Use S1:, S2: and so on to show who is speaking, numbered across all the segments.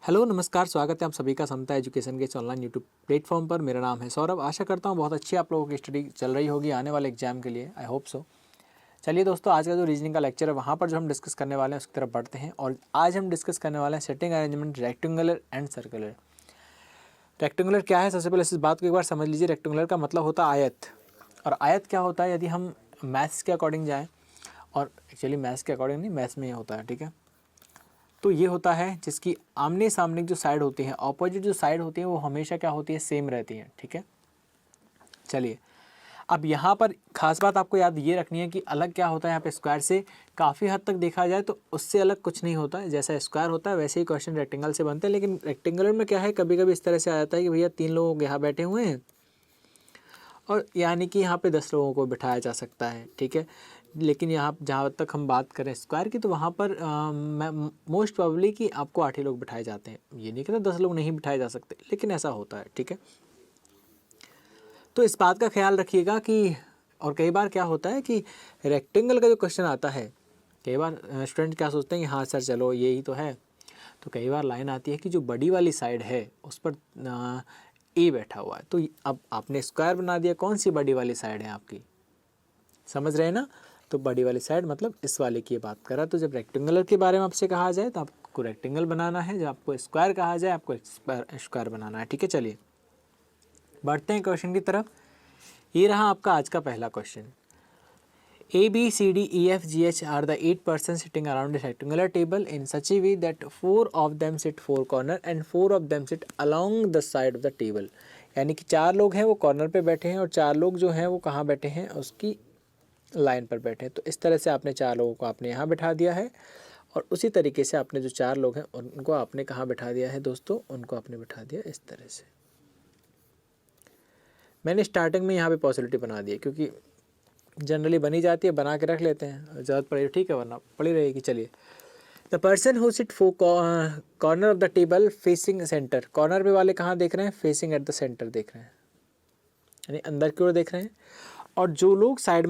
S1: Hello नमस्कार, स्वागत है आप सभी का समता एजुकेशन के इस ऑनलाइन यूट्यूब प्लेटफॉर्म पर। मेरा नाम है सौरभ। आशा करता हूँ बहुत अच्छी आप लोगों की स्टडी चल रही होगी आने वाले एग्जाम के लिए। I hope so. चलिए दोस्तों, आज का जो रीजनिंग का लेक्चर है वहाँ पर जो हम डिस्कस करने वाले हैं उसकी तरफ बढ़ते हैं। और आज हम डिस्कस करने वाले हैं setting arrangement rectangular and circular. Rectangular क्या है, सबसे पहले इस बात को एक बार समझ लीजिए। रेक्टेंगुलर का मतलब होता है आयत। और आयत क्या होता है, यदि हम मैथ्स के अकॉर्डिंग जाएँ, और एक्चुअली मैथ्स के अकॉर्डिंग नहीं, मैथ्स में ये होता है, ठीक है। तो ये होता है जिसकी आमने सामने जो साइड होती है, ऑपोजिट जो साइड होती है, वो हमेशा क्या होती है, सेम रहती है, ठीक है। चलिए, अब यहाँ पर खास बात आपको याद ये रखनी है कि अलग क्या होता है यहाँ पे स्क्वायर से। काफ़ी हद तक देखा जाए तो उससे अलग कुछ नहीं होता है। जैसा स्क्वायर होता है वैसे ही क्वेश्चन रेक्टेंगल से बनते हैं। लेकिन रेक्टेंगुलर में क्या है, कभी कभी इस तरह से आ जाता है कि भैया 3 लोग यहाँ बैठे हुए हैं और यानी कि यहाँ पे 10 लोगों को बिठाया जा सकता है, ठीक है। लेकिन यहाँ जहाँ तक हम बात करें स्क्वायर की, तो वहाँ पर मोस्ट प्रोबेबली कि आपको 8 ही लोग बिठाए जाते हैं। ये नहीं कहता 10 लोग नहीं बिठाए जा सकते, लेकिन ऐसा होता है, ठीक है। तो इस बात का ख्याल रखिएगा कि, और कई बार क्या होता है कि रेक्टेंगल का जो क्वेश्चन आता है, कई बार स्टूडेंट क्या सोचते हैं कि हाँ सर चलो यही तो है। तो कई बार लाइन आती है कि जो बड़ी वाली साइड है उस पर ए बैठा हुआ है। तो अब आपने स्क्वायर बना दिया, कौन सी बड़ी वाली साइड है आपकी, समझ रहे हैं ना। तो बड़ी वाली साइड मतलब इस वाले की बात करा। तो जब रेक्टेंगुलर के बारे में आपसे कहा जाए तो आपको रेक्टेंगल बनाना है, जब आपको स्क्वायर कहा जाए आपको स्क्वायर बनाना है, ठीक है। चलिए बढ़ते हैं क्वेश्चन की तरफ। ये रहा आपका आज का पहला question. A, B, C, D, E, F, G, H are the 8 persons sitting around a rectangular table in such a way that 4 of them sit 4 corner and 4 of them sit along the side of the table। यानी कि 4 लोग हैं वो corner पे बैठे हैं और 4 लोग जो हैं वो कहाँ बैठे हैं, उसकी लाइन पर बैठे हैं। तो इस तरह से आपने 4 लोगों को आपने यहाँ बिठा दिया है और उसी तरीके से आपने जो 4 लोग हैं उनको आपने कहाँ बिठा दिया है दोस्तों, उनको आपने बिठा दिया इस तरह से। मैंने स्टार्टिंग में यहाँ पे पॉसिबिलिटी बना दी है क्योंकि जनरली बनी जाती है, बना के रख लेते हैं, ज़रूरत पड़े ठीक है, वरना पड़ी रहेगी। चलिए, the person who seat corner of the table facing centre. Corner पे वाले कहाँ देख रहे हैं, फेसिंग एट द सेंटर देख रहे हैं, यानी अंदर की ओर देख रहे हैं। और जो लोग साइड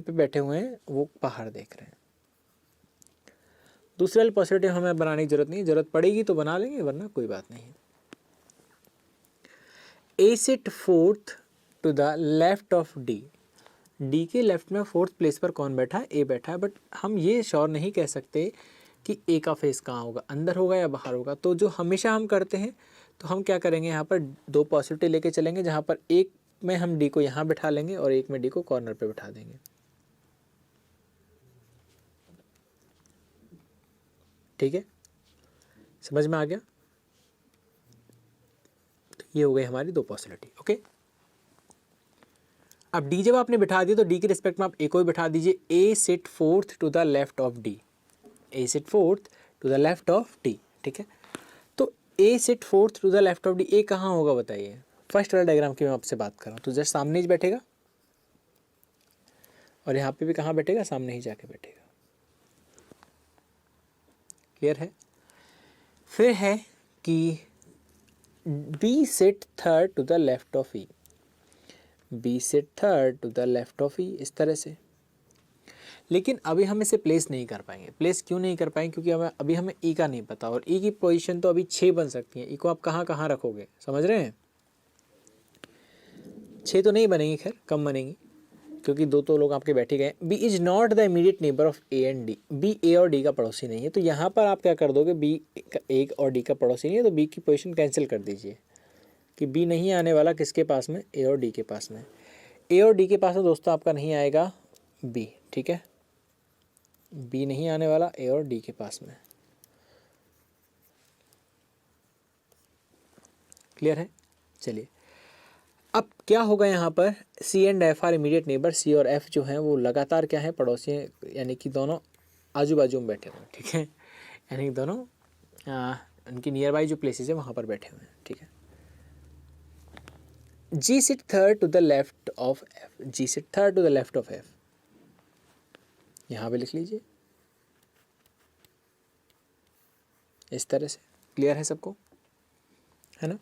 S1: पे बैठे हुए हैं वो बाहर देख रहे हैं। दूसरी वाली पॉसिबिलिटी हमें बनाने की जरूरत नहीं है, जरूरत पड़ेगी तो बना लेंगे, वरना कोई बात नहीं है। A sit fourth to the left of D. D के लेफ्ट में फोर्थ प्लेस पर कौन बैठा है, ए बैठा है। बट हम ये श्योर नहीं कह सकते कि ए का फेस कहाँ होगा, अंदर होगा या बाहर होगा। तो जो हमेशा हम करते हैं, तो हम क्या करेंगे, यहाँ पर 2 पॉसिबिलिटी लेके चलेंगे, जहाँ पर एक में हम डी को यहाँ बिठा लेंगे और एक में डी को कॉर्नर पे बिठा देंगे, ठीक है। समझ में आ गया। तो ये हो गई हमारी 2 पॉसिबिलिटी, ओके। अब डी जब आपने बिठा दिया तो डी के रिस्पेक्ट में आप ए को भी बिठा दीजिए। A sit fourth to the left of D. A sit fourth to the left of D, ठीक है। तो A sit fourth to the left of D, A कहाँ होगा बताइए। फर्स्ट वाला डायग्राम की मैं आपसे बात कर रहा हूँ, तो जस्ट सामने ही बैठेगा और यहाँ पे भी कहाँ बैठेगा, सामने ही जाके बैठेगा। क्लियर है। फिर है कि B sit third to the left of E. B sit third to the left of E, इस तरह से। लेकिन अभी हम इसे प्लेस नहीं कर पाएंगे। प्लेस क्यों नहीं कर पाएंगे, क्योंकि अभी हमें ई का नहीं पता, और ई की पोजीशन तो अभी 6 बन सकती है। ई को आप कहाँ कहाँ रखोगे, समझ रहे हैं। 6 तो नहीं बनेंगी, खैर कम बनेंगी, क्योंकि 2 तो लोग आपके बैठे गए। B is not the immediate neighbour of A and D. B A और डी का पड़ोसी नहीं है। तो यहाँ पर आप क्या कर दोगे, बी ए और डी का पड़ोसी नहीं है, तो बी की पोजीशन कैंसिल कर दीजिए कि बी नहीं आने वाला किसके पास में, ए और डी के पास में। ए और डी के पास में दोस्तों आपका नहीं आएगा बी, ठीक है। बी नहीं आने वाला ए और डी के पास में। क्लियर है। चलिए, अब क्या होगा यहाँ पर, C and F are immediate neighbour. C और एफ जो हैं वो लगातार क्या है, पड़ोसी हैं, यानी कि दोनों आजू बाजू में बैठे हुए हैं, ठीक है। यानी कि दोनों उनकी नियर बाई जो प्लेसेस है वहाँ पर बैठे हुए हैं, ठीक है। G sit third to the left of F. G sit third to the left of F, यहाँ पे लिख लीजिए इस तरह से। क्लियर है सबको, है ना।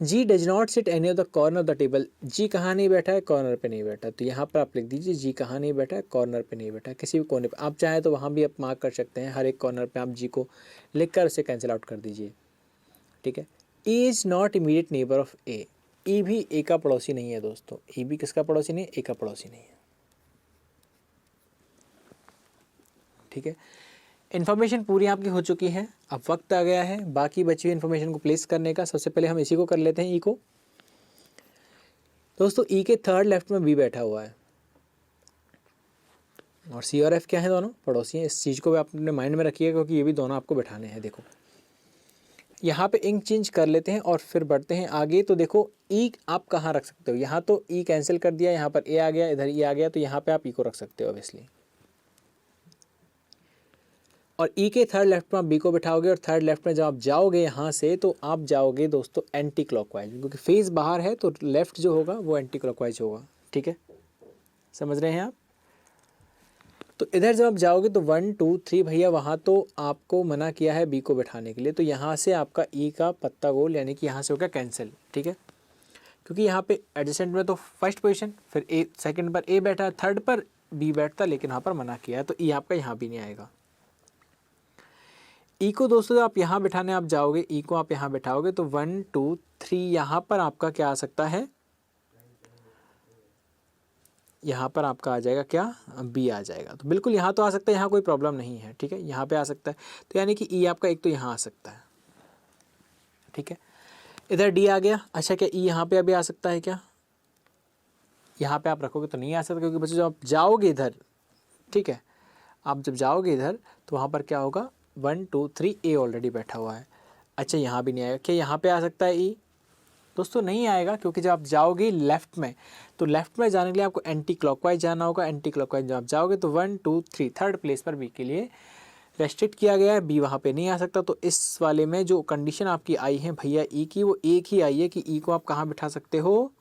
S1: G does not sit any of the corner of the table. G कहाँ नहीं बैठा है, कॉर्नर पे नहीं बैठा, तो यहाँ पर आप लिख दीजिए जी कहाँ नहीं बैठा है, कॉर्नर पे नहीं बैठा है, किसी भी कोने पे। आप चाहें तो वहाँ भी आप मार्क कर सकते हैं, हर एक कॉर्नर पे आप जी को लिख कर उसे कैंसिल आउट कर दीजिए, ठीक है। E is not immediate neighbour of A. E भी ए का पड़ोसी नहीं है दोस्तों, ई भी किसका पड़ोसी नहीं है, ए का पड़ोसी नहीं है, ठीक है। इन्फॉर्मेशन पूरी आपकी हो चुकी है, अब वक्त आ गया है बाकी बची हुई इन्फॉर्मेशन को प्लेस करने का। सबसे पहले हम इसी को कर लेते हैं, ई को। दोस्तों ई के थर्ड लेफ्ट में बी बैठा हुआ है और सी और एफ क्या है, दोनों पड़ोसी हैं। इस चीज़ को भी आप अपने माइंड में रखिएगा क्योंकि ये भी दोनों आपको बैठाने हैं। देखो यहाँ पे इंक चेंज कर लेते हैं और फिर बढ़ते हैं आगे। तो देखो ई आप कहाँ रख सकते हो, यहाँ तो ई कैंसिल कर दिया, यहाँ पर ए आ गया, इधर ई आ गया, तो यहाँ पे आप ई को रख सकते हो ऑब्वियसली। और ई के थर्ड लेफ्ट में आप बी को बिठाओगे और थर्ड लेफ्ट में जब आप जाओगे यहाँ से तो आप जाओगे दोस्तों एंटी क्लॉकवाइज, क्योंकि फेस बाहर है तो लेफ्ट जो होगा वो एंटी क्लॉकवाइज होगा, ठीक है। समझ रहे हैं आप। तो इधर जब आप जाओगे तो 1 2 3 भैया वहाँ तो आपको मना किया है बी को बैठाने के लिए, तो यहाँ से आपका ई का पत्ता गोल यानी कि यहाँ से हो गया कैंसिल, ठीक है। क्योंकि यहाँ पे एडजेसेंट में तो फर्स्ट पोजीशन, फिर ए सेकंड पर ए बैठा, थर्ड पर बी बैठता, लेकिन यहाँ पर मना किया है तो ई आपका यहाँ भी नहीं आएगा। ई को दोस्तों जब आप यहाँ बिठाने आप जाओगे, ई को आप यहाँ बिठाओगे तो 1 2 3 यहाँ पर आपका क्या आ सकता है, यहाँ पर आपका आ जाएगा क्या, बी आ जाएगा। तो बिल्कुल यहाँ तो आ सकता है, यहाँ कोई प्रॉब्लम नहीं है, ठीक है, यहाँ पे आ सकता है। तो यानी कि ई आपका एक तो यहाँ आ सकता है, ठीक है। इधर डी आ गया। अच्छा क्या ई यहाँ पे अभी आ सकता है क्या, यहाँ पे आप रखोगे तो नहीं आ सकता, क्योंकि बच्चों जब आप जाओगे इधर, ठीक है, आप जब जाओगे इधर तो वहाँ पर क्या होगा 1 2 3 ए ऑलरेडी बैठा हुआ है। अच्छा यहाँ भी नहीं आएगा, क्या यहाँ पे आ सकता है ई, दोस्तों नहीं आएगा, क्योंकि जब आप जाओगे लेफ्ट में तो लेफ्ट में जाने के लिए आपको एंटी क्लॉकवाइज जाना होगा। एंटी क्लॉकवाइज जब आप जाओगे तो 1 2 3 थर्ड प्लेस पर बी के लिए रेस्ट्रिक्ट किया गया है, बी वहाँ पे नहीं आ सकता। तो इस वाले में जो कंडीशन आपकी आई है भैया ई की, वो एक ही आई है कि ई को आप कहाँ बिठा सकते हो,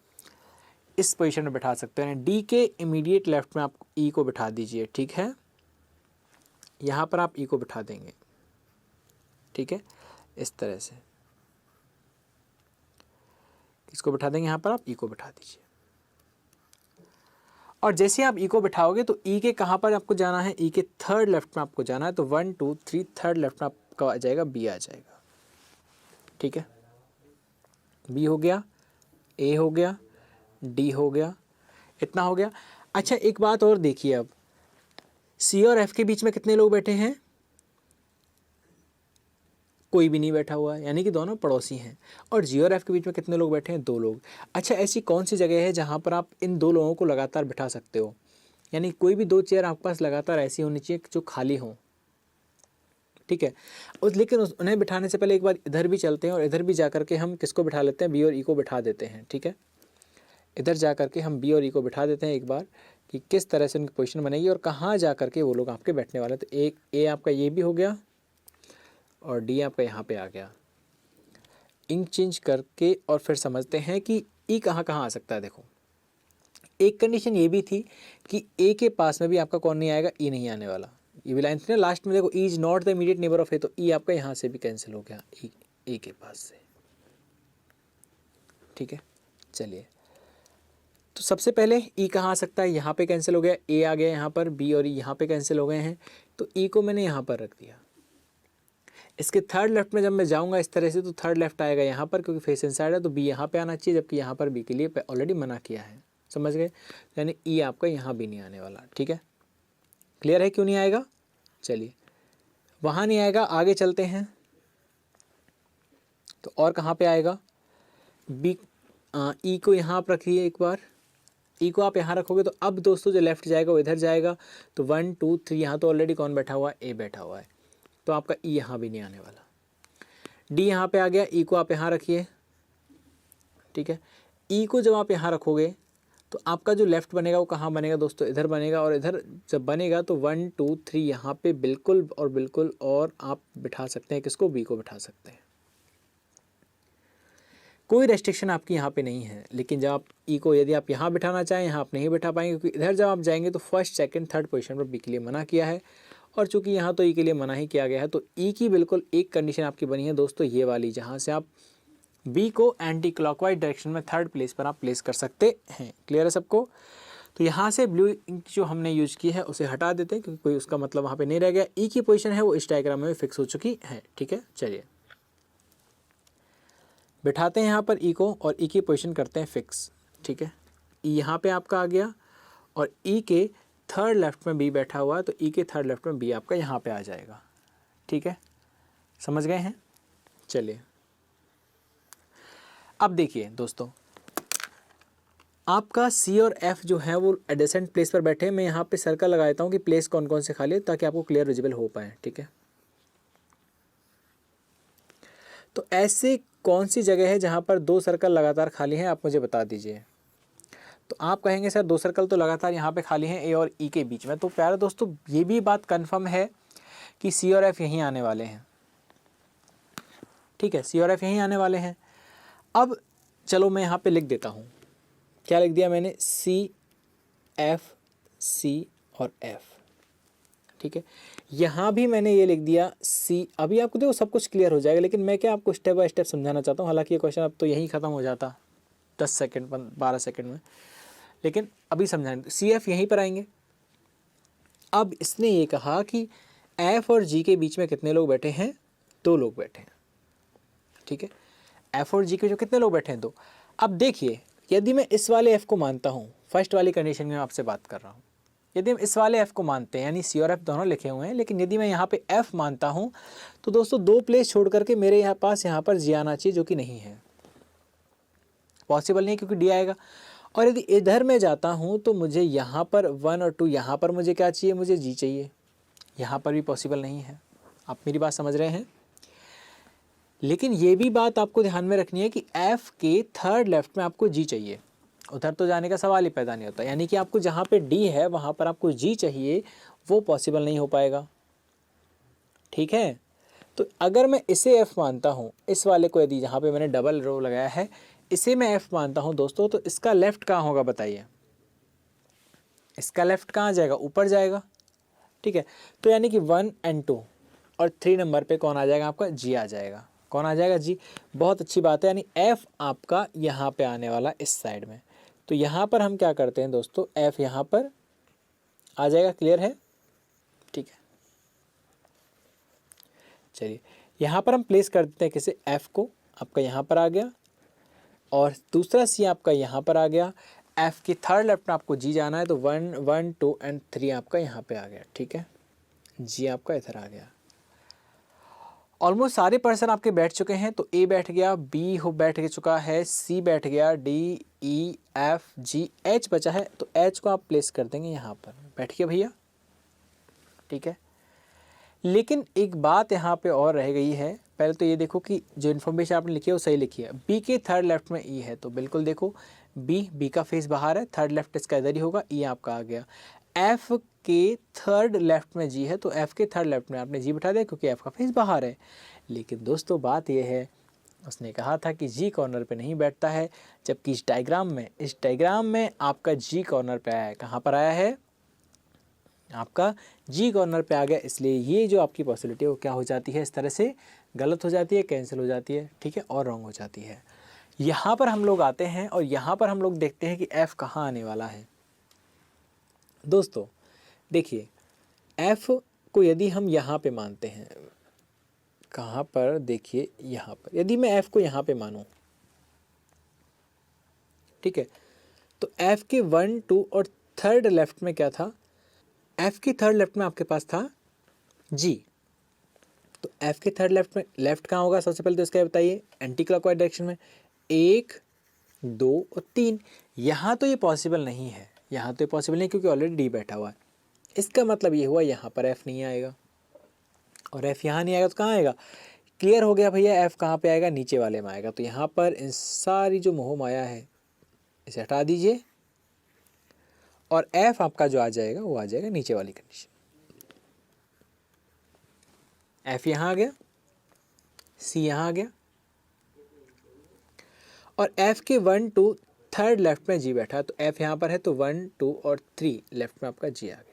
S1: इस पोजीशन में बिठा सकते हैं। डी के इमीडिएट लेफ्ट में आप ई को बिठा दीजिए, ठीक है, यहाँ पर आप ई को बिठा देंगे, ठीक है, इस तरह से इसको बिठा देंगे, यहाँ पर आप ई को बिठा दीजिए। और जैसे आप ई को बिठाओगे तो ई के कहाँ पर आपको जाना है, ई के थर्ड लेफ्ट में आपको जाना है, तो 1 2 3 थर्ड लेफ्ट में आपका आ जाएगा बी आ जाएगा, ठीक है। बी हो गया, ए हो गया, डी हो गया, इतना हो गया। अच्छा एक बात और देखिए, अब सी और एफ के बीच में कितने लोग बैठे हैं, कोई भी नहीं बैठा हुआ है, यानी कि दोनों पड़ोसी हैं। और जी और एफ के बीच में कितने लोग बैठे हैं, 2 लोग। अच्छा ऐसी कौन सी जगह है जहाँ पर आप इन 2 लोगों को लगातार बिठा सकते हो, यानी कोई भी 2 चेयर आपके पास लगातार ऐसी होनी चाहिए जो खाली हों, ठीक है। लेकिन उन्हें बिठाने से पहले एक बार इधर भी चलते हैं और इधर भी जा करके हम किसको बिठा लेते हैं, बी और ई को बिठा देते हैं, ठीक है। इधर जा करके हम बी और ई को बिठा देते हैं एक बार, कि किस तरह से उनकी पोजीशन बनेगी और कहाँ जा करके वो लोग आपके बैठने वाले हैं। तो एक ए आपका ये भी हो गया और डी आपका यहाँ पे आ गया। इंक चेंज करके और फिर समझते हैं कि ई कहाँ कहाँ आ सकता है। देखो एक कंडीशन ये भी थी कि ए के पास में भी आपका कौन नहीं आएगा, ई नहीं आने वाला। ये भी लाइन थी ना लास्ट में, देखो E is not the immediate neighbour of A, तो ई आपका यहाँ से भी कैंसिल हो गया ए के पास से, ठीक है। चलिए तो सबसे पहले ई कहाँ आ सकता है, यहाँ पे कैंसिल हो गया, ए आ गया यहाँ पर, बी और ई यहाँ पे कैंसिल हो गए हैं, तो ई को मैंने यहाँ पर रख दिया। इसके थर्ड लेफ्ट में जब मैं जाऊँगा इस तरह से तो थर्ड लेफ्ट आएगा यहाँ पर, क्योंकि फेस इनसाइड है तो बी यहाँ पे आना चाहिए, जबकि यहाँ पर बी के लिए ऑलरेडी मना किया है, समझ गए। यानी ई आपका यहाँ भी नहीं आने वाला, ठीक है। क्लियर है क्यों नहीं आएगा, चलिए वहाँ नहीं आएगा, आगे चलते हैं। तो और कहाँ पे आएगा, बी ई को यहाँ आप रखिए एक बार, ई को आप यहाँ रखोगे तो अब दोस्तों जो लेफ्ट जाएगा वो इधर जाएगा, तो 1 2 3 यहाँ तो ऑलरेडी कौन बैठा हुआ है, ए बैठा हुआ है, तो आपका ई यहाँ भी नहीं आने वाला। डी यहाँ पे आ गया, ई को आप यहाँ रखिए, ठीक है। ई को जब आप यहाँ रखोगे तो आपका जो लेफ्ट बनेगा वो कहाँ बनेगा दोस्तों, इधर बनेगा, और इधर जब बनेगा तो 1 2 3 यहाँ पे बिल्कुल और बिल्कुल, और आप बिठा सकते हैं किसको, बी को बिठा सकते हैं। कोई रेस्ट्रिक्शन आपकी यहाँ पे नहीं है। लेकिन जब आप ई को यदि आप यहाँ बिठाना चाहें, यहाँ आप नहीं बिठा पाएंगे, क्योंकि इधर जब आप जाएंगे तो फर्स्ट सेकंड थर्ड पोजीशन पर बी के लिए मना किया है, और चूंकि यहाँ तो ई के लिए मना ही किया गया है, तो ई की बिल्कुल एक कंडीशन आपकी बनी है दोस्तों, ये वाली, जहाँ से आप बी को एंटी क्लॉकवाइज डायरेक्शन में थर्ड प्लेस पर आप प्लेस कर सकते हैं। क्लियर है सबको? तो यहाँ से ब्लू इंक जो हमने यूज की है उसे हटा देते हैं क्योंकि कोई उसका मतलब वहाँ पे नहीं रह गया। ई की पोजीशन है वो इस डायग्राम में फिक्स हो चुकी है। ठीक है, चलिए बिठाते हैं यहाँ पर ई को और ई की पोजीशन करते हैं फिक्स। ठीक है, ई यहाँ पे आपका आ गया और ई के थर्ड लेफ्ट में बी बैठा हुआ है, तो ई के थर्ड लेफ्ट में बी आपका यहाँ पे आ जाएगा। ठीक है, समझ गए हैं? चलिए अब देखिए दोस्तों, आपका सी और एफ जो है वो एडजेसेंट प्लेस पर बैठे हैं। मैं यहाँ पे सर्कल लगा देता हूँ कि प्लेस कौन कौन से खाली है ताकि आपको क्लियर विजिबल हो पाए। ठीक है, तो ऐसे कौन सी जगह है जहाँ पर दो सर्कल लगातार खाली हैं, आप मुझे बता दीजिए। तो आप कहेंगे सर दो सर्कल तो लगातार यहाँ पे खाली हैं ए और ई के बीच में। तो प्यारे दोस्तों ये भी बात कन्फर्म है कि सी और एफ यहीं आने वाले हैं। ठीक है, सी और एफ यहीं आने वाले हैं। अब चलो मैं यहाँ पे लिख देता हूँ, क्या लिख दिया मैंने, सी एफ सी और एफ। ठीक है, यहाँ भी मैंने ये लिख दिया सी। अभी आपको देखो सब कुछ क्लियर हो जाएगा, लेकिन मैं क्या आपको स्टेप बाय स्टेप समझाना चाहता हूँ। हालांकि ये क्वेश्चन अब तो यहीं ख़त्म हो जाता 10 सेकंड 12 सेकंड में, लेकिन अभी समझाने। सी एफ यहीं पर आएंगे। अब इसने ये कहा कि एफ और जी के बीच में कितने लोग बैठे हैं, 2 लोग बैठे हैं। ठीक है, एफ और जी के जो कितने लोग बैठे हैं, 2। अब देखिए यदि मैं इस वाले एफ को मानता हूँ, फर्स्ट वाली कंडीशन में आपसे बात कर रहा हूँ, यदि हम इस वाले एफ को मानते हैं, यानी सी और एफ दोनों लिखे हुए हैं, लेकिन यदि मैं यहाँ पे एफ मानता हूँ तो दोस्तों 2 प्लेस छोड़ करके मेरे यहाँ पास यहाँ पर जी आना चाहिए, जो कि नहीं है, पॉसिबल नहीं क्योंकि डी आएगा। और यदि इधर मैं जाता हूँ तो मुझे यहाँ पर 1 और 2, यहाँ पर मुझे क्या चाहिए, मुझे जी चाहिए। यहाँ पर भी पॉसिबल नहीं है। आप मेरी बात समझ रहे हैं? लेकिन ये भी बात आपको ध्यान में रखनी है कि एफ के थर्ड लेफ्ट में आपको जी चाहिए, उधर तो जाने का सवाल ही पैदा नहीं होता। यानी कि आपको जहाँ पे डी है वहाँ पर आपको जी चाहिए, वो पॉसिबल नहीं हो पाएगा। ठीक है, तो अगर मैं इसे एफ मानता हूँ, इस वाले को यदि जहाँ पे मैंने डबल रो लगाया है इसे मैं एफ मानता हूँ दोस्तों, तो इसका लेफ्ट कहाँ होगा बताइए? इसका लेफ्ट कहाँ जाएगा? ऊपर जाएगा। ठीक है, तो यानी कि 1 और 2 और 3 नंबर पे कौन आ जाएगा आपका? जी आ जाएगा। कौन आ जाएगा? जी। बहुत अच्छी बात है, यानी एफ आपका यहाँ पे आने वाला इस साइड में। तो यहाँ पर हम क्या करते हैं दोस्तों, एफ यहाँ पर आ जाएगा। क्लियर है? ठीक है, चलिए यहाँ पर हम प्लेस कर देते हैं किसे, एफ को। आपका यहाँ पर आ गया और दूसरा सी आपका यहाँ पर आ गया। एफ की थर्ड लेफ्ट में आपको जी जाना है, तो 1 1 2 और 3 आपका यहाँ पे आ गया। ठीक है, जी आपका इधर आ गया। ऑलमोस्ट सारे पर्सन आपके बैठ चुके हैं। तो ए बैठ गया, बी हो बैठ चुका है, सी बैठ गया, D E F G, H बचा है। तो एच को आप प्लेस कर देंगे यहाँ पर। बैठ गया भैया? ठीक है, लेकिन एक बात यहाँ पे और रह गई है। पहले तो ये देखो कि जो इन्फॉर्मेशन आपने लिखी है वो सही लिखी है। बी के थर्ड लेफ्ट में ई है, तो बिल्कुल देखो बी का फेस बाहर है, थर्ड लेफ्ट इसका इधर ही होगा, ई आपका आ गया। एफ के थर्ड लेफ्ट में जी है, तो एफ के थर्ड लेफ्ट में आपने जी बिठा दिया क्योंकि एफ का फेस बाहर है। लेकिन दोस्तों बात यह है, उसने कहा था कि जी कॉर्नर पे नहीं बैठता है, जबकि इस डायग्राम में आपका जी कॉर्नर पे आया है। कहाँ पर आया है? आपका जी कॉर्नर पे आ गया। इसलिए ये जो आपकी पॉसिबिलिटी है वो क्या हो जाती है, इस तरह से गलत हो जाती है, कैंसिल हो जाती है। ठीक है, और रॉन्ग हो जाती है। यहाँ पर हम लोग आते हैं और यहाँ पर हम लोग देखते हैं कि एफ कहाँ आने वाला है। दोस्तों देखिए, एफ को यदि हम यहाँ पे मानते हैं, कहाँ पर देखिए, यहाँ पर यदि मैं एफ को यहाँ पे मानूं, ठीक है, तो एफ के 1 2 और थर्ड लेफ्ट में क्या था? एफ के थर्ड लेफ्ट में आपके पास था जी। तो एफ के थर्ड लेफ्ट में लेफ्ट कहाँ होगा? सबसे पहले तो इसका बताइए, एंटी क्लॉकवाइज डायरेक्शन में 1 2 और 3। यहाँ तो ये पॉसिबल नहीं है, यहाँ तो ये पॉसिबल नहीं क्योंकि ऑलरेडी डी बैठा हुआ है। इसका मतलब ये हुआ यहाँ पर एफ नहीं आएगा, और एफ यहाँ नहीं आएगा तो कहाँ आएगा? क्लियर हो गया भैया, एफ कहाँ पे आएगा? नीचे वाले में आएगा। तो यहाँ पर इन सारी जो मोह माया है इसे हटा दीजिए, और एफ आपका जो आ जाएगा वो आ जाएगा नीचे वाली कंडीशन। एफ यहाँ आ गया, सी यहाँ आ गया, और एफ के 1 2 थर्ड लेफ्ट में जी बैठा, तो एफ यहाँ पर है, तो 1 2 और 3 लेफ्ट में आपका जी आ गया।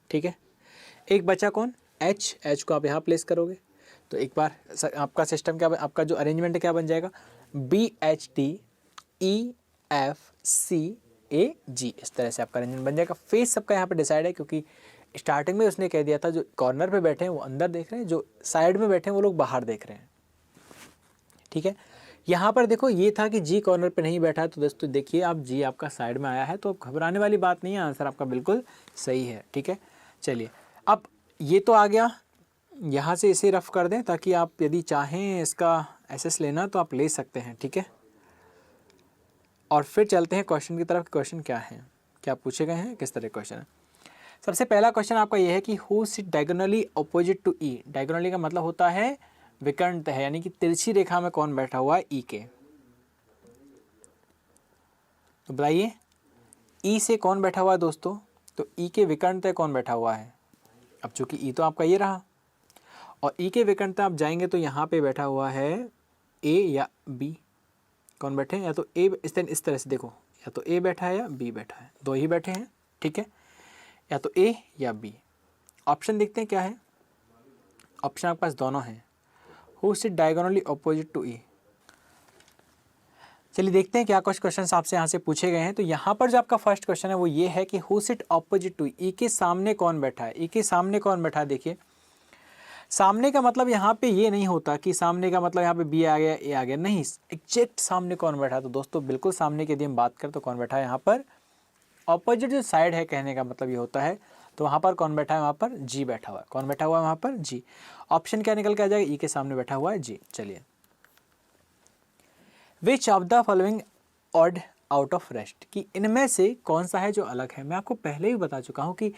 S1: ठीक है, एक बचा कौन? एच। एच को आप यहाँ प्लेस करोगे, तो एक बार आपका सिस्टम क्या, आपका जो अरेंजमेंट क्या बन जाएगा, BHD EFCAG, इस तरह से आपका अरेंजमेंट बन जाएगा। फेस सबका यहाँ पे डिसाइड है, क्योंकि स्टार्टिंग में उसने कह दिया था जो कॉर्नर पे बैठे हैं वो अंदर देख रहे हैं, जो साइड में बैठे हैं वो लोग बाहर देख रहे हैं, ठीक है। यहाँ पर देखो ये था कि जी कॉर्नर पे नहीं बैठा है, तो दोस्तों देखिए आप जी आपका साइड में आया है, तो घबराने वाली बात नहीं है, आंसर आपका बिल्कुल सही है, ठीक है। चलिए अब ये तो आ गया, यहाँ से इसे रफ कर दें ताकि आप यदि चाहें इसका एसएस लेना तो आप ले सकते हैं, ठीक है। और फिर चलते हैं क्वेश्चन की तरफ। क्वेश्चन क्या है, क्या पूछे गए हैं, किस तरह क्वेश्चन है। सबसे पहला क्वेश्चन आपका ये है कि who sit diagonally opposite to E. Diagonally का मतलब होता है विकर्ण है, यानी कि तिरछी रेखा में कौन बैठा हुआ है ई के। तो बताइए ई से कौन बैठा हुआ है दोस्तों, तो ई के विकर्ण कौन बैठा हुआ है। अब चूंकि ई तो आपका ये रहा और ई के विकर्ण आप जाएंगे तो यहाँ पे बैठा हुआ है ए या बी। कौन बैठे हैं, या तो ए, इस तरह से देखो, या तो ए बैठा है या बी बैठा है, दो ही बैठे हैं, ठीक है, या तो ए या बी। ऑप्शन देखते हैं क्या है, ऑप्शन आपके पास दोनों हैं। Who sit diagonally opposite to E. चलिए देखते हैं क्या कुछ क्वेश्चन आपसे यहाँ से पूछे गए हैं। तो यहाँ पर जो आपका फर्स्ट क्वेश्चन है वो ये है कि who seat opposite to E के सामने कौन बैठा है। ई के सामने कौन बैठा है, देखिए सामने का मतलब यहाँ पे ये नहीं होता कि सामने का मतलब यहाँ पे बी आ गया ए आ गया, नहीं, एग्जैक्ट सामने कौन बैठा है। तो दोस्तों बिल्कुल सामने की यदि हम बात करें तो कौन बैठा है यहाँ पर, ऑपोजिट जो साइड है कहने का मतलब ये होता है, तो वहाँ पर कौन बैठा है, वहाँ पर जी बैठा हुआ है। कौन बैठा हुआ है वहाँ पर, जी। ऑप्शन क्या निकल के आ जाएगा, ई के सामने बैठा हुआ है जी। चलिए which of the following odd out of rest, कि इनमें से कौन सा है जो अलग है। मैं आपको पहले ही बता चुका हूँ कि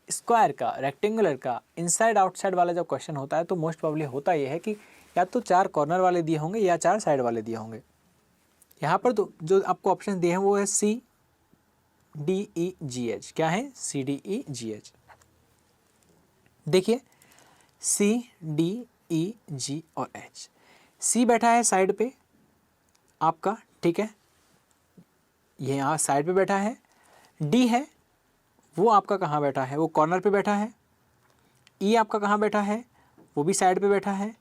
S1: स्क्वायर का, रेक्टेंगुलर का इनसाइड आउटसाइड वाला जब क्वेश्चन होता है तो मोस्ट प्रॉब्ली होता ये है कि या तो 4 कॉर्नर वाले दिए होंगे या 4 साइड वाले दिए होंगे। यहाँ पर तो जो आपको ऑप्शन दिए हैं वो है CDEGH। क्या है, CDEGH। देखिए CDEG और H। C बैठा है साइड पे आपका, ठीक है, ये यहाँ साइड पे बैठा है। D है वो आपका कहाँ बैठा है, वो कॉर्नर पे बैठा है। E आपका कहाँ बैठा है, वो भी साइड पे बैठा है।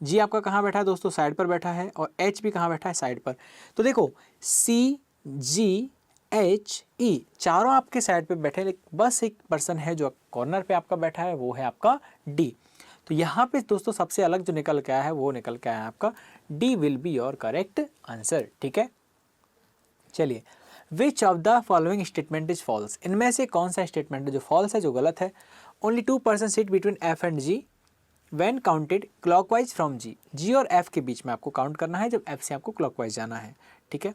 S1: G आपका कहाँ बैठा है दोस्तों, साइड पर बैठा है। और H भी कहाँ बैठा है, साइड पर। तो देखो CGHE चारों आपके साइड पे बैठे, लेकिन बस एक पर्सन है जो कॉर्नर पे आपका बैठा है, वो है आपका D। तो यहाँ पे दोस्तों सबसे अलग जो निकल के आया है वो निकल के आया है आपका D will be your correct answer, ठीक है। चलिए which of the following statement is false, इनमें से कौन सा स्टेटमेंट है जो फॉल्स है, जो गलत है। Only 2% seat between F and G when counted clockwise from G। G और F के बीच में आपको काउंट करना है जब F से आपको क्लॉकवाइज जाना है, ठीक है।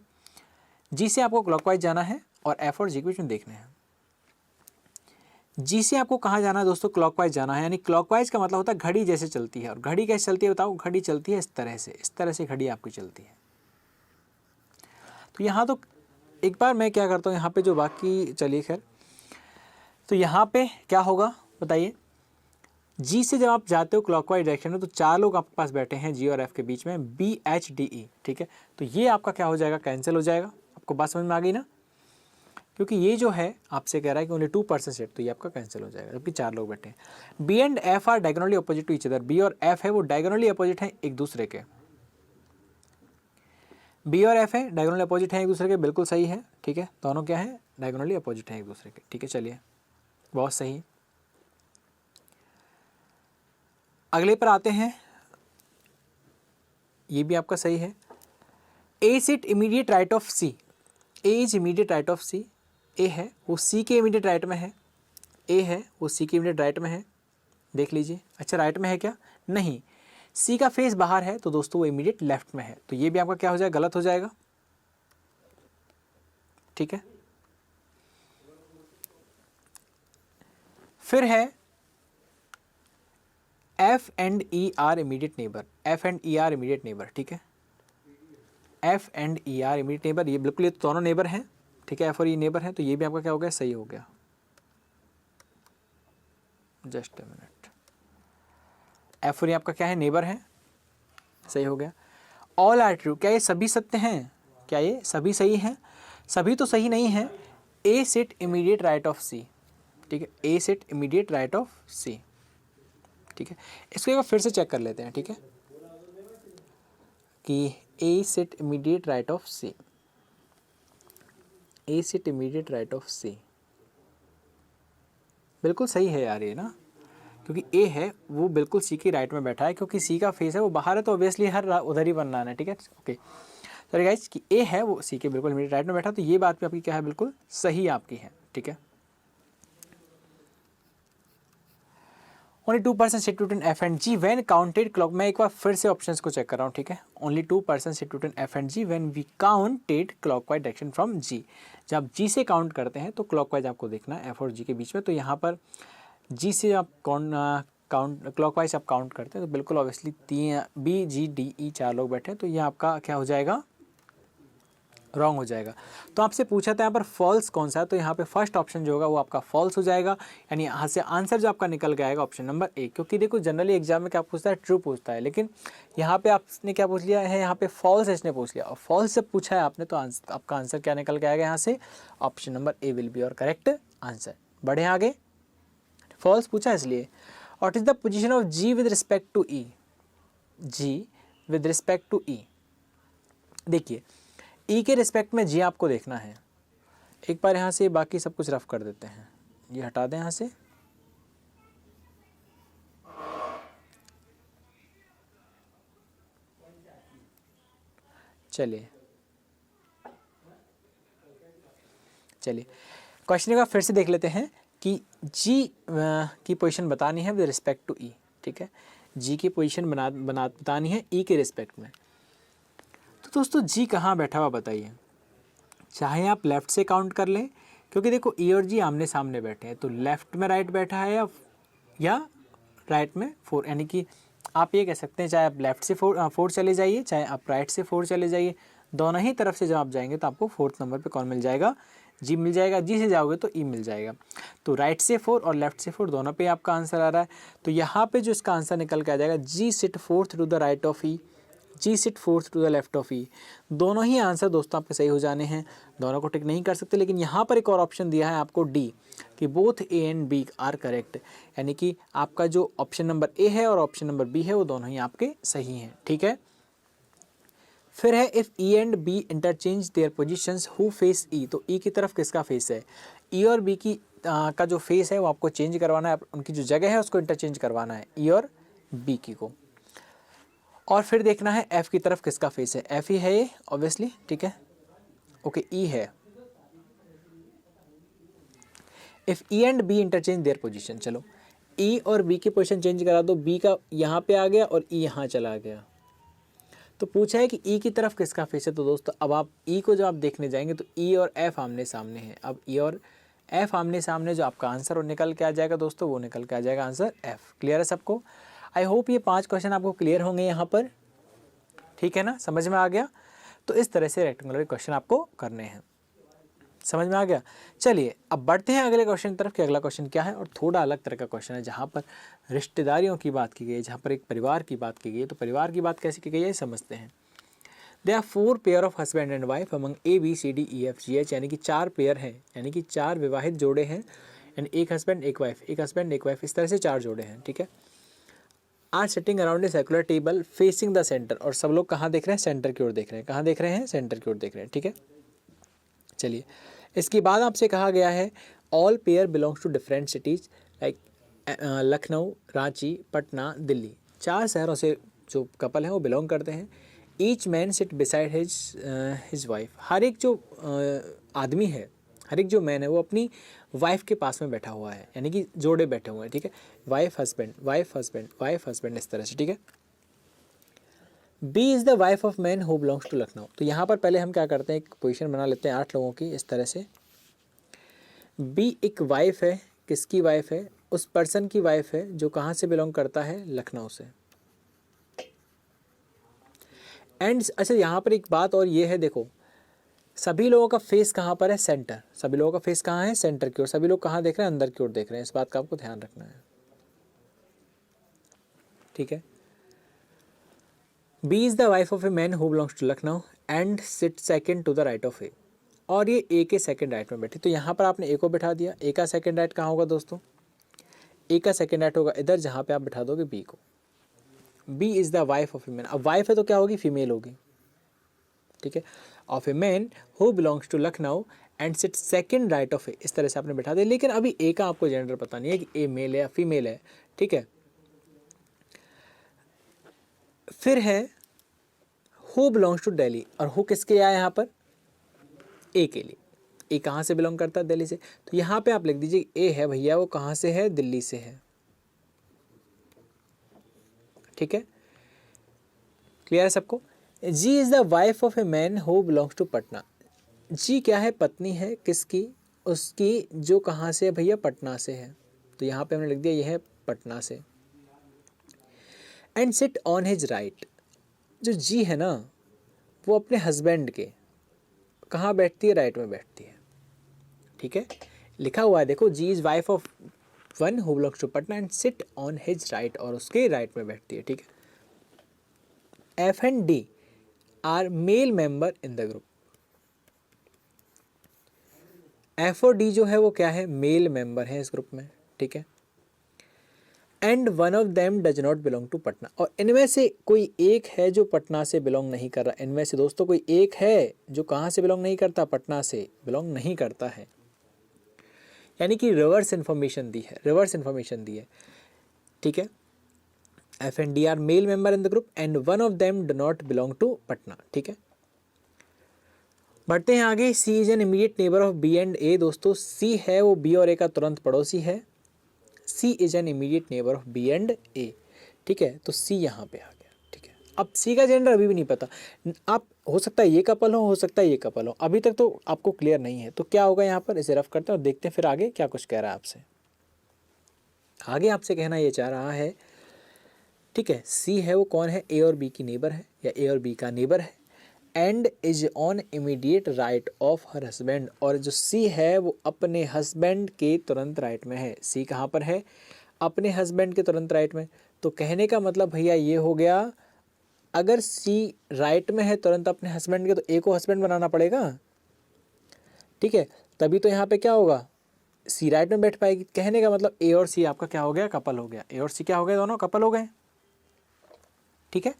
S1: G से आपको क्लॉकवाइज जाना है और F और G के बीच में देखने हैं। G से आपको कहाँ जाना है दोस्तों, क्लॉकवाइज जाना है, यानी क्लॉकवाइज का मतलब होता है घड़ी जैसे चलती है। और घड़ी कैसे चलती है बताओ, घड़ी चलती है इस तरह से घड़ी आपकी चलती है। तो यहाँ तो एक बार मैं क्या करता हूँ, यहाँ पे जो बाकी, चलिए खैर, तो यहाँ पे क्या होगा बताइए। G से जब आप जाते हो क्लॉकवाइज डायरेक्शन में तो 4 लोग आपके पास बैठे हैं G और F के बीच में, BHDE, ठीक है। तो ये आपका क्या हो जाएगा, कैंसिल हो जाएगा। आपको बात समझ में आ गई ना, क्योंकि ये जो है आपसे कह रहा है कि ओनली 2% सेट, तो ये आपका कैंसिल हो जाएगा जबकि 4 लोग बैठे हैं। B and F are diagonally opposite to each other. B और F है वो डायगोनली अपोजिट है एक दूसरे के। B और F है डायगोनली अपोजिट है एक दूसरे के, बिल्कुल सही है, ठीक है। दोनों क्या है, डायगोनली अपोजिट है एक दूसरे के, ठीक है। चलिए बहुत सही। अगले पर आते हैं, ये भी आपका सही है। A sit immediate right of C। A is immediate right of C। A है वो C के इमीडिएट राइट में है, A है वो C के इमीडिएट राइट में है, देख लीजिए। अच्छा राइट में है क्या, नहीं, C का फेस बाहर है तो दोस्तों वो इमीडिएट लेफ्ट में है, तो ये भी आपका क्या हो जाएगा, गलत हो जाएगा, ठीक है। फिर है F and E are immediate neighbour. F and E are immediate neighbour, ठीक है। F and E are immediate neighbour, ये बिल्कुल ये दोनों नेबर हैं, ठीक है। F और E नेबर है, तो ये भी आपका क्या हो गया, सही हो गया। जस्ट अ मिनट, F और E आपका क्या है, नेबर है, सही हो गया। ऑल आर ट्रू, क्या ये सभी सत्य हैं, क्या ये सभी सही हैं, सभी तो सही नहीं है। A sit immediate right of C, ठीक है। A sit immediate right of C, ठीक है। इसको एक बार फिर से चेक कर लेते हैं, ठीक है, कि A sit immediate right of C, A sit immediate right of C, बिल्कुल सही है यार ये ना, क्योंकि ए है वो बिल्कुल सी की राइट में बैठा है, क्योंकि सी का फेस है वो बाहर है तो ऑब्वियसली हर उधर ही बनना है, ठीक है। ओके सॉरी गाइस, कि ए है वो सी के बिल्कुल इमीडिएट राइट में बैठा, तो ये बात भी आपकी क्या है, बिल्कुल सही आपकी है, ठीक है। Only 2% sit between F and G when counted clock, मैं एक बार फिर से ऑप्शंस को चेक कर रहा हूँ, ठीक है। Only 2% sit between F and G when we counted clockwise direction from G, जब जी से काउंट करते हैं तो क्लॉकवाइज आपको देखना है एफ और जी के बीच में, तो यहाँ पर जी से आप काउंट क्लॉकवाइज आप काउंट करते हैं तो बिल्कुल ऑब्वियसली तीन बी जी डी ई 4 लोग बैठे हैं, तो ये आपका क्या हो जाएगा, रॉन्ग हो जाएगा। तो आपसे पूछा था यहाँ पर फॉल्स कौन सा है, तो यहाँ पे फर्स्ट ऑप्शन जो होगा वो आपका फॉल्स हो जाएगा, यानी यहाँ से आंसर जो आपका निकल के आएगा ऑप्शन नंबर ए, क्योंकि देखो जनरली एग्जाम में क्या पूछता है, ट्रू पूछता है, लेकिन यहाँ पे आपने क्या पूछ लिया है, यहाँ पे फॉल्स इसने पूछ लिया, और फॉल्स जब पूछा है आपने तो आपका आंसर क्या निकल के आएगा यहाँ से, option number A will be your correct answer. बढ़े आगे, फॉल्स पूछा इसलिए। What is the position of G with respect to E, G with respect to E, देखिए ई के रिस्पेक्ट में जी आपको देखना है। एक बार यहाँ से बाकी सब कुछ रफ कर देते हैं, ये हटा दें यहाँ से, चलिए क्वेश्चन का फिर से देख लेते हैं कि जी की पोजीशन बतानी है विद रिस्पेक्ट टू ई, ठीक है, जी की पोजीशन बतानी है ई के रिस्पेक्ट में। तो दोस्तों जी कहाँ बैठा हुआ बताइए, चाहे आप लेफ़्ट से काउंट कर लें, क्योंकि देखो ई और जी आमने सामने बैठे हैं, तो लेफ़्ट में राइट बैठा है या राइट में 4, यानी कि आप ये कह सकते हैं चाहे आप लेफ़्ट से 4 चले जाइए, चाहे आप राइट से 4 चले जाइए, दोनों ही तरफ से जब आप जाएंगे तो आपको 4th नंबर पे कौन मिल जाएगा, जी मिल जाएगा। जी से जाओगे तो ई मिल जाएगा, तो राइट से 4 और लेफ़्ट से 4 दोनों पे आपका आंसर आ रहा है। तो यहाँ पे जो इसका आंसर निकल के आ जाएगा, G sit 4th to the right of E, G sit 4th to the left of E. दोनों ही आंसर दोस्तों आपके सही हो जाने हैं, दोनों को टिक नहीं कर सकते, लेकिन यहाँ पर एक और ऑप्शन दिया है आपको डी, कि both A and B are correct, यानी कि आपका जो ऑप्शन नंबर ए है और ऑप्शन नंबर बी है वो दोनों ही आपके सही हैं, ठीक है। फिर है if E and B interchange their positions who face E, तो ई की तरफ किसका फेस है, ई और बी की का जो फेस है वो आपको चेंज करवाना है, उनकी जो जगह है उसको इंटरचेंज करवाना है, ई और बी की को। और फिर देखना है एफ की तरफ किसका फेस है, एफ ही है ये ऑब्वियसली, ठीक है। ओके ई है, if E and B interchange their position, चलो ई और बी की पोजीशन चेंज करा दो, बी का यहाँ पे आ गया और ई यहाँ चला गया, तो पूछा है कि ई की तरफ किसका फेस है। तो दोस्तों अब आप ई को जब आप देखने जाएंगे तो ई और एफ आमने सामने हैं, अब ई और एफ आमने सामने, जो आपका आंसर वो निकल के आ जाएगा दोस्तों, वो निकल के आ जाएगा आंसर एफ। क्लियर है सबको? आई होप ये 5 क्वेश्चन आपको क्लियर होंगे यहाँ पर, ठीक है ना, समझ में आ गया। तो इस तरह से रेक्टेंगुलर क्वेश्चन आपको करने हैं, समझ में आ गया। चलिए अब बढ़ते हैं अगले क्वेश्चन की तरफ कि अगला क्वेश्चन क्या है, और थोड़ा अलग तरह का क्वेश्चन है, जहाँ पर रिश्तेदारियों की बात की गई है, जहाँ पर एक परिवार की बात की गई है। तो परिवार की बात कैसे की गई है समझते हैं। They are 4 pair of husband and wife among A B C D E F G H, यानी कि 4 पेयर हैं, यानी कि 4 विवाहित जोड़े हैं, यानी एक हस्बैंड एक वाइफ, एक हस्बैंड एक वाइफ, इस तरह से 4 जोड़े हैं, ठीक है। Are sitting around a circular table facing the centre, और सब लोग कहाँ देख रहे हैं, सेंटर की ओर देख रहे हैं, कहाँ देख रहे हैं, सेंटर की ओर देख रहे हैं, ठीक है। चलिए इसके बाद आपसे कहा गया है all pair belongs to different cities like Lucknow, Ranchi, Patna, Delhi. 4 शहरों से जो कपल हैं वो बिलोंग करते हैं। Each man sit beside his wife, हर एक जो आदमी है, हर एक जो मैन है वो अपनी वाइफ के पास में बैठा हुआ है, यानी कि जोड़े बैठे हुए हैं, ठीक है। Wife husband, wife husband, wife husband, इस तरह से, ठीक है। B is the wife of man who belongs to Lucknow, तो यहाँ पर पहले हम क्या करते हैं, एक पोजीशन बना लेते हैं 8 लोगों की, इस तरह से। बी एक वाइफ है, किसकी वाइफ है, उस पर्सन की वाइफ है जो कहाँ से बिलोंग करता है, लखनऊ से। एंड अच्छा यहाँ पर एक बात और ये है, देखो सभी लोगों का फेस कहाँ पर है, सेंटर, सभी लोगों का फेस कहाँ है, सेंटर की ओर, सभी लोग कहाँ देख रहे हैं, अंदर की ओर देख रहे हैं, इस बात का आपको ध्यान रखना है, ठीक है। B is the wife of a man who belongs to Lucknow and sit second to the right of A, और ये ए के सेकेंड राइट में बैठे, तो यहाँ पर आपने ए को बैठा दिया, ए का सेकेंड राइट कहाँ होगा दोस्तों, ए का सेकेंड राइट होगा इधर जहाँ पे आप बैठा दोगे बी को। B is the wife of a man. अब वाइफ है तो क्या होगी, फीमेल होगी, ठीक है, of a man who belongs to Lucknow and sit second right of A, इस तरह से आपने बैठा दिया। लेकिन अभी ए का आपको जेंडर पता नहीं है कि ए मेल है या फीमेल है, ठीक है। फिर है हु बिलोंग्स टू दिल्ली, और हु किसके लिए आया यहाँ पर, ए के लिए। ए कहाँ से बिलोंग करता है, दिल्ली से, तो यहाँ पे आप लिख दीजिए ए है भैया वो कहाँ से है, दिल्ली से है, ठीक है, क्लियर है सबको। G is the wife of a man who belongs to Patna. G क्या है, पत्नी है किसकी, उसकी, जो कहाँ से है भैया, पटना से है, तो यहाँ पे हमने लिख दिया ये है पटना से। And sit on his right, जो जी है ना वो अपने हस्बैंड के कहाँ बैठती है, राइट में बैठती है, ठीक है, लिखा हुआ है देखो, G is wife of one who belongs to Patna and sit on his right, और उसके राइट में बैठती है, ठीक है। F and D are male member in the group. F और डी जो है वो क्या है, मेल मेंबर है इस ग्रुप में, ठीक है। And one of them does not belong to Patna, और इनमें से कोई एक है जो पटना से बिलोंग नहीं कर रहा। इनमें से दोस्तों कोई एक है जो कहाँ से बिलोंग नहीं करता, पटना से बिलोंग नहीं करता है, यानी कि रिवर्स इन्फॉर्मेशन दी है, रिवर्स इन्फॉर्मेशन दी है, ठीक है। F and D are male member in the group and one of them do not belong to Patna, ठीक है। बढ़ते हैं आगे। C is an immediate neighbour of B and A. दोस्तों सी है वो बी और ए का तुरंत पड़ोसी है। C is an immediate neighbour of B and A, ठीक है, तो सी यहाँ पे आ गया, ठीक है। अब सी का जेंडर अभी भी नहीं पता, आप हो सकता है ये कपल हो सकता है ये कपल हो, अभी तक तो आपको क्लियर नहीं है, तो क्या होगा यहाँ पर, इसे रफ करते हैं और देखते हैं फिर आगे क्या कुछ कह रहा है आपसे। आगे आपसे कहना ये चाह रहा है, ठीक है, सी है वो कौन है, ए और बी की नेबर है या ए और बी का नेबर है, and is on immediate right of her husband, और जो सी है वो अपने हस्बैंड के तुरंत राइट में है। सी कहाँ पर है, अपने हस्बैंड के तुरंत राइट में, तो कहने का मतलब भैया ये हो गया, अगर सी राइट में है तुरंत अपने हस्बैंड के, तो ए को हस्बैंड बनाना पड़ेगा, ठीक है, तभी तो यहाँ पे क्या होगा, सी राइट में बैठ पाएगी। कहने का मतलब ए और सी आपका क्या हो गया, कपल हो गया, ए और सी क्या हो गए, दोनों कपल हो गए, ठीक है।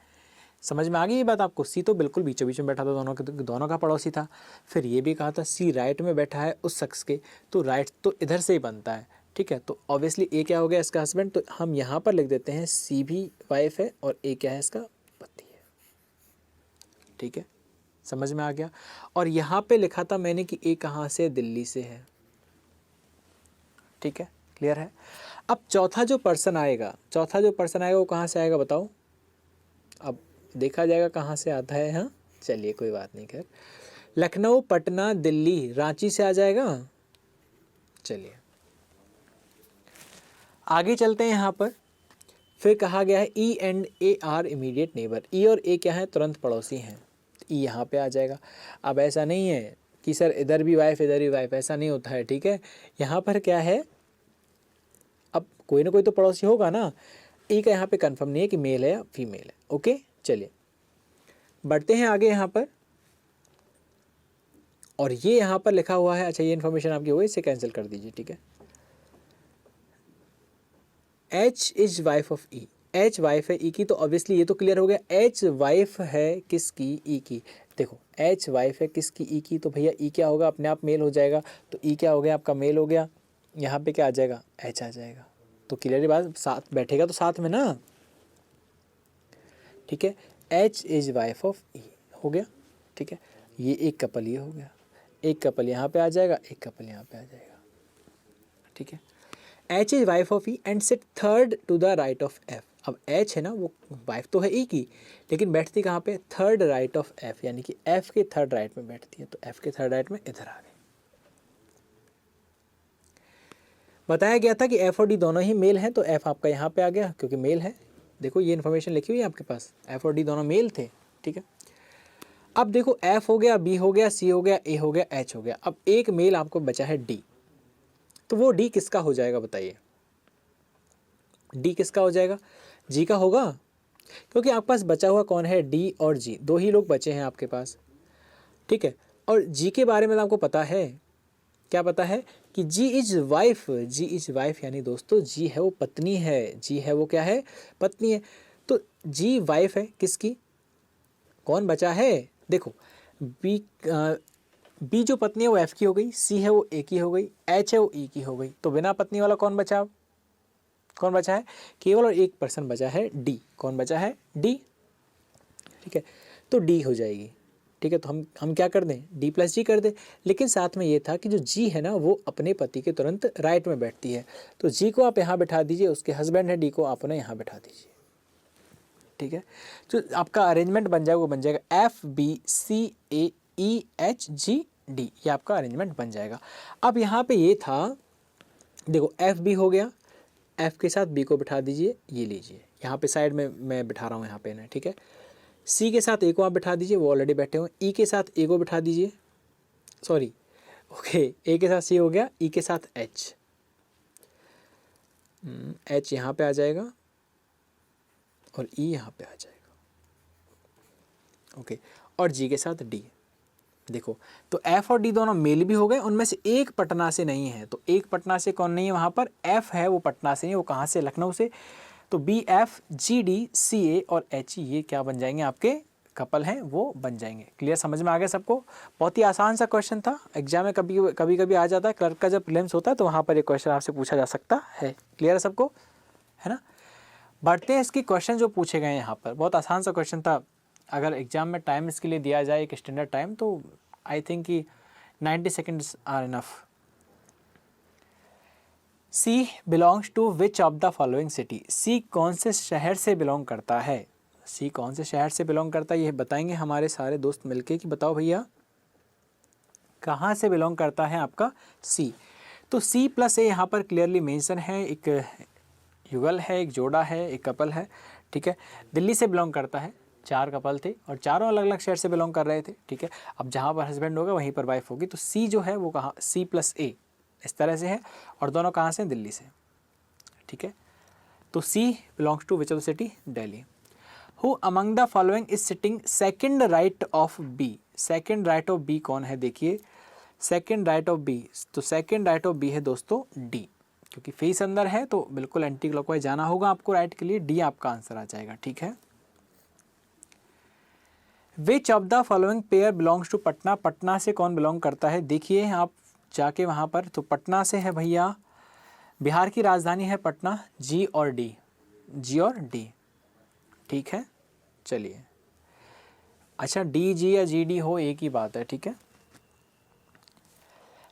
S1: समझ में आ गई ये बात आपको। सी तो बिल्कुल बीचों बीच में बैठा था, दोनों का पड़ोसी था। फिर ये भी कहा था सी राइट में बैठा है उस शख्स के, तो राइट तो इधर से ही बनता है, ठीक है, तो ऑब्वियसली ए क्या हो गया, इसका हस्बैंड, तो हम यहाँ पर लिख देते हैं सी भी वाइफ है और ए क्या है, इसका पति है, ठीक है, समझ में आ गया। और यहाँ पे लिखा था मैंने कि ए कहाँ से, दिल्ली से है, ठीक है, क्लियर है। अब चौथा जो पर्सन आएगा वो कहाँ से आएगा बताओ, अब देखा जाएगा कहाँ से आता है, हाँ चलिए कोई बात नहीं, खैर लखनऊ, पटना, दिल्ली, रांची से आ जाएगा। चलिए आगे चलते हैं। यहाँ पर फिर कहा गया है E and A are immediate neighbour. E और ए क्या है, तुरंत पड़ोसी हैं, ई यहाँ पे आ जाएगा। अब ऐसा नहीं है कि सर इधर भी वाइफ इधर भी वाइफ, ऐसा नहीं होता है, ठीक है। यहाँ पर क्या है, अब कोई ना कोई तो पड़ोसी होगा ना। ई का यहाँ पे कंफर्म नहीं है कि मेल है या फीमेल है, ओके। चलिए बढ़ते हैं आगे यहाँ पर, और ये यहाँ पर लिखा हुआ है, अच्छा ये इन्फॉर्मेशन आपकी हो गई, इसे कैंसिल कर दीजिए, ठीक है। H is wife of E, H wife है ई की, तो ऑब्वियसली ये तो क्लियर हो गया, एच वाइफ है किसकी, ई की। देखो एच वाइफ है किसकी, ई की, तो भैया ई क्या होगा, अपने आप मेल हो जाएगा, तो ई क्या हो गया, आपका मेल हो गया। यहाँ पे क्या आ जाएगा, एच आ जाएगा, तो क्लियर बात, साथ बैठेगा तो साथ में ना, ठीक है। एच इज वाइफ ऑफ ई हो गया, ठीक है। ये एक कपल ये हो गया, एक कपल यहाँ पे आ जाएगा, एक कपल यहाँ पे आ जाएगा, ठीक है। H is wife of E and sit third to the right of F. अब एच है ना वो वाइफ तो है ई की, लेकिन बैठती कहाँ पे, थर्ड राइट ऑफ एफ, यानी कि एफ के थर्ड राइट में बैठती है, तो एफ के थर्ड राइट में इधर आ गई। बताया गया था कि एफ और डी दोनों ही मेल हैं, तो एफ आपका यहाँ पे आ गया क्योंकि मेल है। देखो ये इन्फॉर्मेशन लिखी हुई है आपके पास, एफ और डी दोनों मेल थे, ठीक है। अब देखो एफ हो गया, बी हो गया, सी हो गया, ए हो गया, एच हो गया। अब एक मेल आपको बचा है डी, तो वो डी किसका हो जाएगा बताइए, डी किसका हो जाएगा, जी का होगा, क्योंकि आपके पास बचा हुआ कौन है, डी और जी, दो ही लोग बचे हैं आपके पास, ठीक है। और जी के बारे में तो आपको पता है क्या पता है कि जी इज वाइफ यानी दोस्तों जी है वो पत्नी है, जी है वो क्या है, पत्नी है। तो जी वाइफ है किसकी, कौन बचा है, देखो बी जो पत्नी है वो एफ की हो गई, सी है वो ए की हो गई, एच है वो ई की हो गई। तो बिना पत्नी वाला कौन बचा, कौन बचा है, केवल और एक पर्सन बचा है डी। कौन बचा है, डी। ठीक है, तो डी हो जाएगी। ठीक है, तो हम क्या कर दें, डी प्लस जी कर दें। लेकिन साथ में ये था कि जो जी है ना वो अपने पति के तुरंत राइट में बैठती है, तो जी को आप यहाँ बैठा दीजिए, उसके हस्बैंड है डी को आप उन्हें यहाँ बैठा दीजिए। ठीक है, तो आपका अरेंजमेंट बन जाएगा, वो बन जाएगा एफ बी सी ए ई एच जी डी, ये आपका अरेंजमेंट बन जाएगा। अब यहाँ पे ये था, देखो एफ बी हो गया, एफ के साथ बी को बिठा दीजिए, ये लीजिए यहाँ पे साइड में मैं बिठा रहा हूँ यहाँ पे ना। ठीक है, सी के साथ ए को आप बिठा दीजिए, वो ऑलरेडी बैठे हुए। ई के साथ ए को बिठा दीजिए, सॉरी ओके, ए के साथ सी हो गया, ई के साथ एच, एच यहाँ पे आ जाएगा और ई यहाँ पे आ जाएगा। ओके, और जी के साथ डी। देखो तो एफ और डी दोनों मेल भी हो गए, उनमें से एक पटना से नहीं है। तो एक पटना से कौन नहीं है वहाँ पर, एफ है, वो पटना से नहीं, वो कहाँ से, लखनऊ से। तो B F G D C A और एच ई ये क्या बन जाएंगे, आपके कपल हैं, वो बन जाएंगे। क्लियर, समझ में आ गया सबको। बहुत ही आसान सा क्वेश्चन था, एग्जाम में कभी आ जाता है, क्लर्क का जब प्रीलिम्स होता है तो वहाँ पर ये क्वेश्चन आपसे पूछा जा सकता है। क्लियर है सबको, है ना। बढ़ते हैं इसकी क्वेश्चन जो पूछे गए यहाँ पर, बहुत आसान सा क्वेश्चन था। अगर एग्जाम में टाइम इसके लिए दिया जाए एक स्टैंडर्ड टाइम, तो आई थिंक कि 90 seconds are enough. C belongs to which of the following city, C कौन से शहर से बिलोंग करता है, सी कौन से शहर से बिलोंग करता है, ये बताएंगे हमारे सारे दोस्त मिलके कि बताओ भैया कहाँ से बिलोंग करता है आपका सी। तो सी प्लस ए यहाँ पर क्लियरली मेंशन है, एक युगल है, एक जोड़ा है, एक कपल है। ठीक है, दिल्ली से बिलोंग करता है, 4 कपल थे और चारों अलग अलग शहर से बिलोंग कर रहे थे। ठीक है, अब जहाँ पर हस्बैंड होगा वहीं पर वाइफ होगी। तो सी जो है वो कहाँ, सी प्लस ए इस तरह से है, और दोनों कहाँ से, दिल्ली से। ठीक है, तो C belongs to which of the city, Delhi. Who among the following is sitting second right of B, second right of B कौन है, देखिए सेकेंड राइट ऑफ बी, तो सेकेंड राइट ऑफ बी है दोस्तों डी, क्योंकि फेस अंदर है तो बिल्कुल एंटी क्लॉकवाइज जाना होगा आपको राइट के लिए, डी आपका आंसर आ जाएगा। ठीक है, which of the following pair belongs to Patna, Patna से कौन बिलोंग करता है, देखिए आप जाके वहाँ पर, तो पटना से है भैया, बिहार की राजधानी है पटना, जी और डी, जी और डी। ठीक है, चलिए, अच्छा डी जी या जी डी हो एक ही बात है। ठीक है,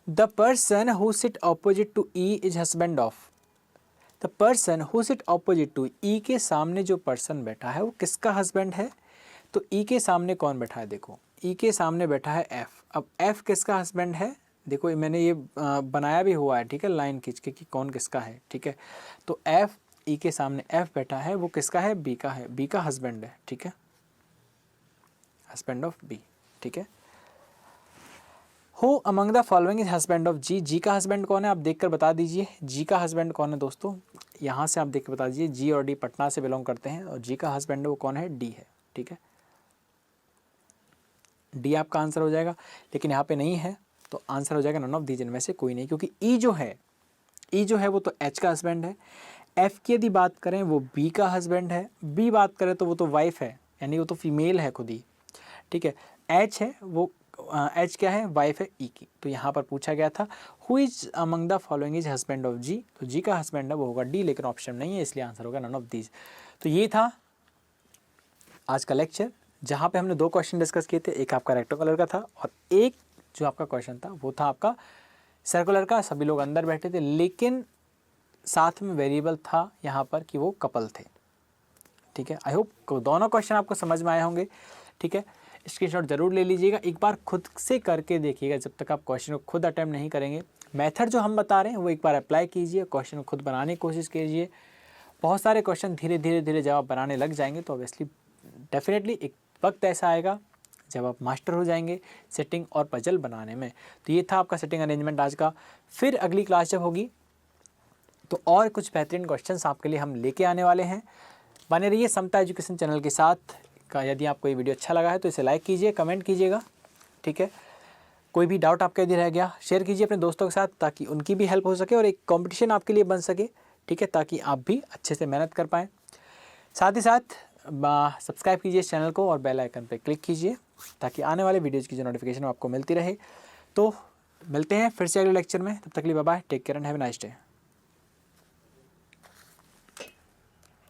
S1: the person who sit opposite to E is husband of, the person who sit opposite to E के सामने जो पर्सन बैठा है वो किसका हस्बैंड है। तो ई के सामने कौन बैठा है, देखो ई के सामने बैठा है एफ। अब एफ किसका हस्बैंड है, देखो मैंने ये बनाया भी हुआ है। ठीक है, लाइन खींच के कि कौन किसका है। ठीक है, तो एफ, ई के सामने एफ बैठा है, वो किसका है, बी का है, बी का हस्बैंड है। ठीक है, हस्बैंड ऑफ बी। ठीक है, who among the following is husband of G, G का हस्बैंड कौन है आप देखकर बता दीजिए, जी का हस्बैंड कौन है दोस्तों, यहाँ से आप देख कर बता दीजिए। जी और डी पटना से बिलोंग करते हैं और जी का हस्बैंड है वो कौन है, डी है। ठीक है, डी आपका आंसर हो जाएगा, लेकिन यहाँ पे नहीं है तो आंसर हो जाएगा नन ऑफ दीज इनमें से कोई नहीं, क्योंकि ई जो है वो तो एच का हस्बैंड है। एफ की यदि बात करें वो बी का हस्बैंड है, बी बात करें तो वो तो वाइफ है, यानी वो तो फीमेल है खुद ही। ठीक है, एच है वो, एच क्या है, वाइफ है ई की। तो यहाँ पर पूछा गया था who is among the following is husband of G, तो जी का हस्बैंड है वो होगा डी, लेकिन ऑप्शन नहीं है इसलिए आंसर होगा नन ऑफ दीज। तो ये था आज का लेक्चर, जहाँ पे हमने 2 क्वेश्चन डिस्कस किए थे, एक आपका रेक्टेंगुलर का था और एक जो आपका क्वेश्चन था वो था आपका सर्कुलर का। सभी लोग अंदर बैठे थे, लेकिन साथ में वेरिएबल था यहाँ पर कि वो कपल थे। ठीक है, आई होप दोनों क्वेश्चन आपको समझ में आए होंगे। ठीक है, स्क्रीनशॉट जरूर ले लीजिएगा, एक बार खुद से करके देखिएगा, जब तक आप क्वेश्चन को खुद अटेम्प्ट नहीं करेंगे। मेथड जो हम बता रहे हैं वो एक बार अप्लाई कीजिए, क्वेश्चन को खुद बनाने की कोशिश कीजिए। बहुत सारे क्वेश्चन धीरे धीरे जवाब बनाने लग जाएंगे तो ऑब्वियसली डेफिनेटली एक वक्त ऐसा आएगा जब आप मास्टर हो जाएंगे सेटिंग और पजल बनाने में। तो ये था आपका सेटिंग अरेंजमेंट आज का। फिर अगली क्लास जब होगी तो और कुछ बेहतरीन क्वेश्चंस आपके लिए हम लेके आने वाले हैं। बने रहिए समता एजुकेशन चैनल के साथ। यदि आपको ये वीडियो अच्छा लगा है तो इसे लाइक कीजिए, कमेंट कीजिएगा। ठीक है, कोई भी डाउट आपका यदि रह गया शेयर कीजिए अपने दोस्तों के साथ, ताकि उनकी भी हेल्प हो सके और एक कंपटीशन आपके लिए बन सके, ठीक है, ताकि आप भी अच्छे से मेहनत कर पाएँ। साथ ही साथ सब्सक्राइब कीजिए इस चैनल को और बेल आइकन पर क्लिक कीजिए, ताकि आने वाले वीडियोज़ की जो नोटिफिकेशन आपको मिलती रहे। तो मिलते हैं फिर से अगले लेक्चर में, तब तक के लिए bye bye, take care and have a nice day.